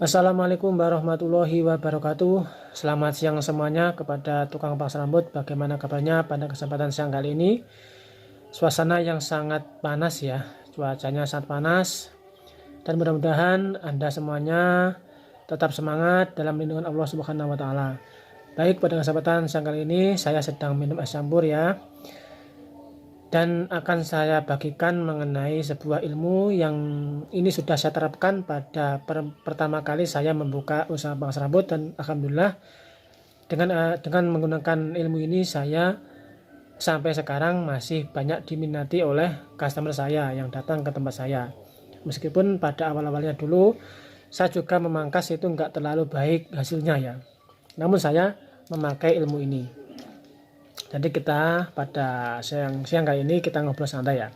Assalamualaikum warahmatullahi wabarakatuh. Selamat siang semuanya kepada tukang pangkas rambut. Bagaimana kabarnya pada kesempatan siang kali ini? Suasana yang sangat panas ya, cuacanya sangat panas. Dan mudah-mudahan Anda semuanya tetap semangat dalam lindungan Allah Subhanahu wa taala. Baik, pada kesempatan siang kali ini saya sedang minum es campur ya. Dan akan saya bagikan mengenai sebuah ilmu yang ini sudah saya terapkan pada pertama kali saya membuka usaha pangkas rambut, dan alhamdulillah dengan menggunakan ilmu ini saya sampai sekarang masih banyak diminati oleh customer saya yang datang ke tempat saya. Meskipun pada awal-awalnya dulu saya juga memangkas itu enggak terlalu baik hasilnya ya, namun saya memakai ilmu ini. Jadi kita pada siang kali ini kita ngobrol santai ya,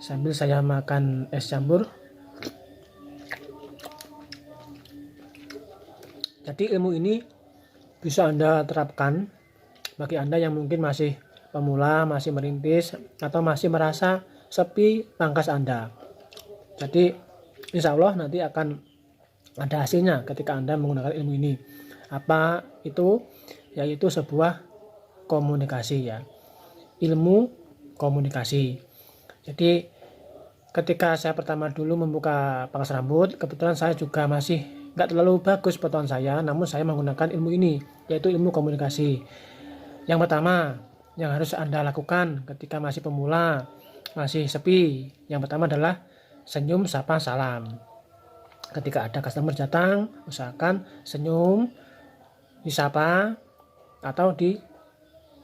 sambil saya makan es campur. Jadi ilmu ini bisa Anda terapkan bagi Anda yang mungkin masih pemula, masih merintis, atau masih merasa sepi pangkas Anda. Jadi insya Allah nanti akan ada hasilnya ketika Anda menggunakan ilmu ini. Apa itu? Yaitu sebuah komunikasi ya, ilmu komunikasi. Jadi ketika saya pertama dulu membuka pangkas rambut, kebetulan saya juga masih nggak terlalu bagus potongan saya, namun saya menggunakan ilmu ini, yaitu ilmu komunikasi. Yang pertama yang harus Anda lakukan ketika masih pemula, masih sepi, yang pertama adalah senyum, sapa, salam. Ketika ada customer datang, usahakan senyum, disapa, atau di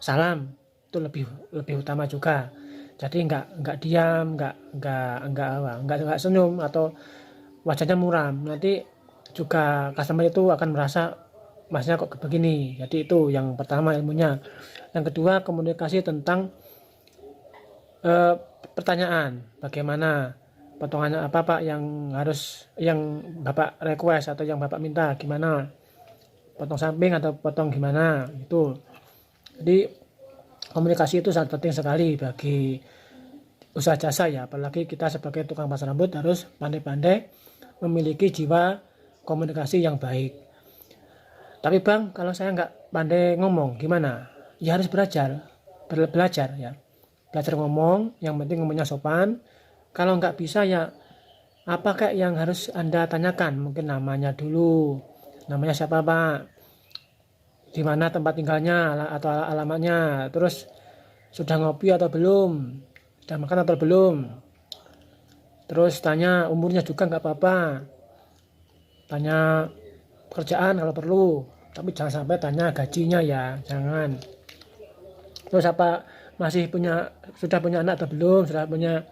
salam. Itu lebih utama juga. Jadi nggak diam, nggak senyum atau wajahnya muram. Nanti juga customer itu akan merasa masnya kok begini. Jadi itu yang pertama ilmunya. Yang kedua, komunikasi tentang pertanyaan. Bagaimana potongannya, apa Pak yang Bapak request atau yang Bapak minta, gimana? Potong samping atau potong gimana? Itu. Jadi komunikasi itu sangat penting sekali bagi usaha jasa ya, apalagi kita sebagai tukang pangkas rambut harus pandai-pandai memiliki jiwa komunikasi yang baik. Tapi Bang, kalau saya nggak pandai ngomong gimana? Ya harus belajar ya, belajar ngomong. Yang penting ngomongnya sopan. Kalau nggak bisa ya apa kayak yang harus Anda tanyakan, mungkin namanya dulu, namanya siapa Pak, di mana tempat tinggalnya atau alamatnya, terus sudah ngopi atau belum, sudah makan atau belum, terus tanya umurnya juga nggak apa-apa, tanya pekerjaan kalau perlu, tapi jangan sampai tanya gajinya ya, jangan. Terus apa, sudah punya anak atau belum, sudah punya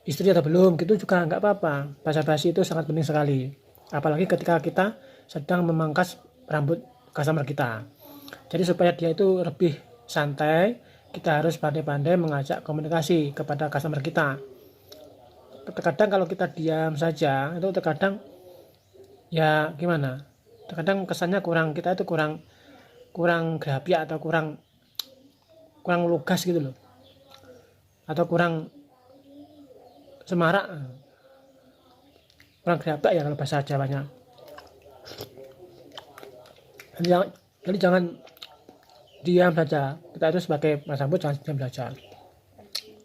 istri atau belum, gitu juga nggak apa-apa. Basa-basi itu sangat penting sekali, apalagi ketika kita sedang memangkas rambut customer kita. Jadi supaya dia itu lebih santai, kita harus pandai-pandai mengajak komunikasi kepada customer kita. Terkadang kalau kita diam saja, itu terkadang ya gimana? Terkadang kesannya kita itu kurang grapiak atau kurang lugas gitu loh. Atau kurang semarak. Kurang grapiak ya kalau bahasa Jawanya. Jadi jangan diam saja. Kita itu sebagai pangkas rambut jangan diam saja.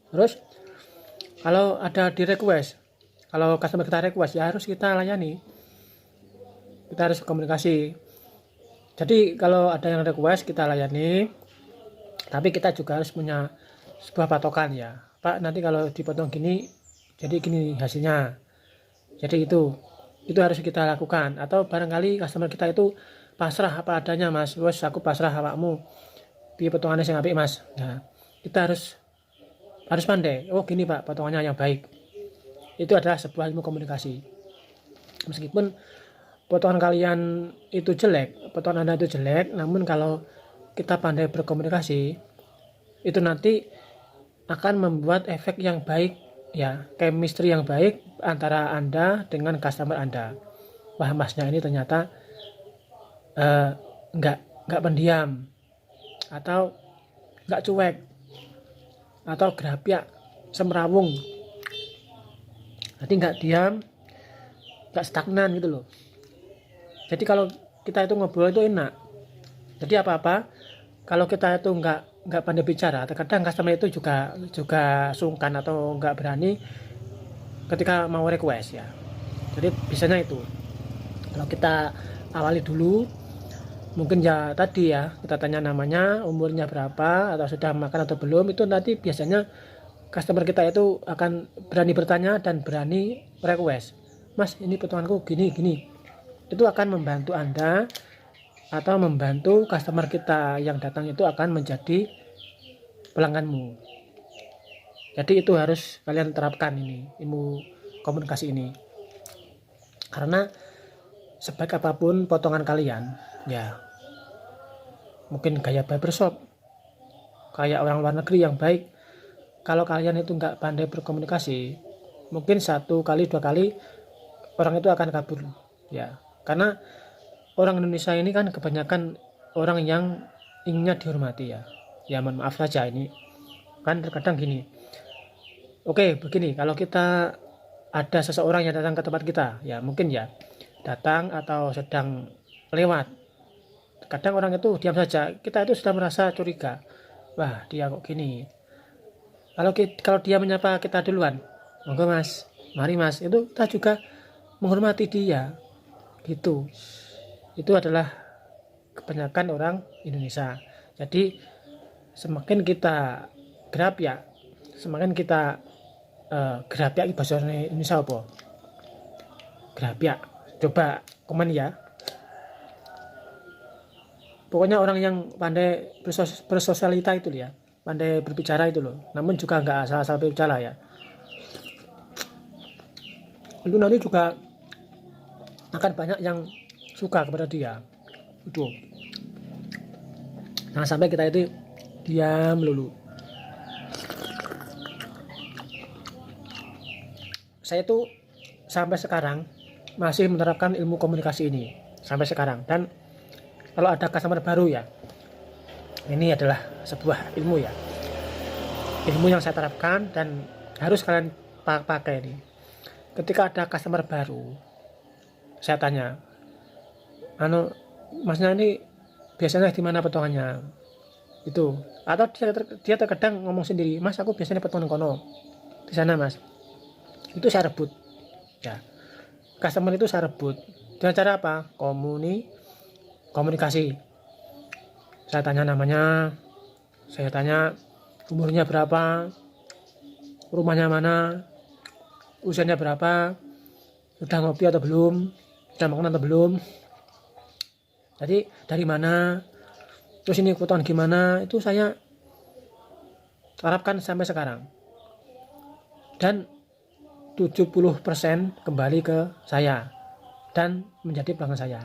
Terus kalau ada di request, kalau customer kita request ya harus kita layani. Kita harus komunikasi. Jadi kalau ada yang request kita layani, tapi kita juga harus punya sebuah patokan ya. Pak, nanti kalau dipotong gini jadi gini hasilnya. Jadi itu harus kita lakukan. Atau barangkali customer kita itu pasrah apa adanya Mas, wes aku pasrah awakmu, piye potongannya sing apik Mas. Nah, kita harus pandai. Oh gini Pak, potongannya yang baik. Itu adalah sebuah ilmu komunikasi. Meskipun potongan kalian itu jelek, potongan Anda itu jelek, namun kalau kita pandai berkomunikasi, itu nanti akan membuat efek yang baik ya, chemistry yang baik antara Anda dengan customer Anda. Wah Masnya ini ternyata nggak pendiam, atau nggak cuek, atau grapiak semrawung. Jadi nggak diam, nggak stagnan gitu loh. Jadi kalau kita itu ngobrol itu enak. Jadi apa-apa kalau kita itu nggak pandai bicara, terkadang customer itu juga sungkan atau nggak berani ketika mau request ya. Jadi biasanya itu kalau kita awali dulu, mungkin ya tadi ya kita tanya namanya, umurnya berapa, atau sudah makan atau belum, itu nanti biasanya customer kita itu akan berani bertanya dan berani request, Mas ini potonganku gini gini. Itu akan membantu Anda atau membantu customer kita yang datang itu akan menjadi pelangganmu. Jadi itu harus kalian terapkan ini ilmu komunikasi ini, karena sebaik apapun potongan kalian ya, mungkin gaya barbershop kayak orang luar negeri yang baik, kalau kalian itu nggak pandai berkomunikasi, mungkin 1 kali 2 kali orang itu akan kabur ya. Karena orang Indonesia ini kan kebanyakan orang yang inginnya dihormati ya. Ya mohon maaf saja ini kan terkadang gini, oke begini, kalau kita ada seseorang yang datang ke tempat kita ya, mungkin ya datang atau sedang lewat, kadang orang itu diam saja, kita itu sudah merasa curiga, wah dia kok gini. Kalau dia menyapa kita duluan, monggo mas, mari mas, itu kita juga menghormati dia gitu. Itu adalah kebanyakan orang Indonesia. Jadi semakin kita grab ya, semakin kita grab ya, bahasa Indonesia apa? Grab ya. Coba komen ya. Pokoknya orang yang pandai bersosialita itu ya, pandai berbicara itu loh. Namun juga nggak asal-asal berbicara ya. Itu nanti juga akan banyak yang suka kepada dia. Itu. Jangan sampai kita itu diam melulu. Saya tuh sampai sekarang masih menerapkan ilmu komunikasi ini sampai sekarang, dan kalau ada customer baru ya, ini adalah sebuah ilmu ya, ilmu yang saya terapkan dan harus kalian pakai ini. Ketika ada customer baru, saya tanya, masnya ini biasanya di mana potongannya itu, atau dia terkadang ngomong sendiri, mas aku biasanya potongan kono di sana mas. Itu saya rebut ya, customer itu saya rebut dengan cara apa? Komunikasi. Saya tanya namanya, saya tanya umurnya berapa, rumahnya mana, usianya berapa, udah ngopi atau belum, udah makan atau belum, jadi dari mana, terus ini potongan gimana. Itu saya terapkan sampai sekarang, dan 70% kembali ke saya dan menjadi pelanggan saya.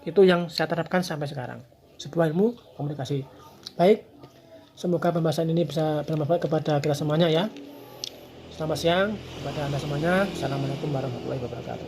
Itu yang saya terapkan sampai sekarang, sebuah ilmu komunikasi. Baik, semoga pembahasan ini bisa bermanfaat kepada kita semuanya ya. Selamat siang kepada Anda semuanya. Assalamualaikum warahmatullahi wabarakatuh.